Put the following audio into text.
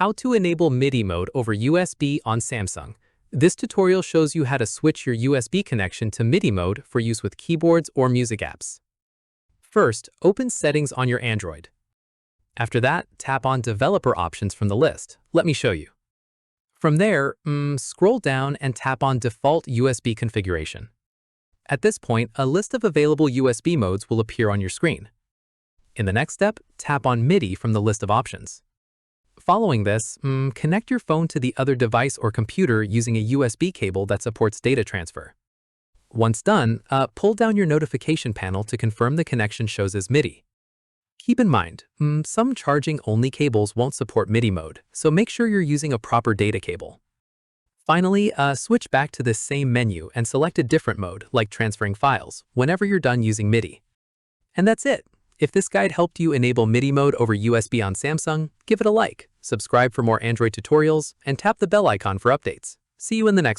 How to enable MIDI mode over USB on Samsung. This tutorial shows you how to switch your USB connection to MIDI mode for use with keyboards or music apps. First, open Settings on your Android. After that, tap on Developer Options from the list. Let me show you. From there, scroll down and tap on Default USB Configuration. At this point, a list of available USB modes will appear on your screen. In the next step, tap on MIDI from the list of options. Following this, connect your phone to the other device or computer using a USB cable that supports data transfer. Once done, pull down your notification panel to confirm the connection shows as MIDI. Keep in mind, some charging-only cables won't support MIDI mode, so make sure you're using a proper data cable. Finally, switch back to this same menu and select a different mode, like transferring files, whenever you're done using MIDI. And that's it. If this guide helped you enable MIDI mode over USB on Samsung, give it a like, subscribe for more Android tutorials, and tap the bell icon for updates. See you in the next one.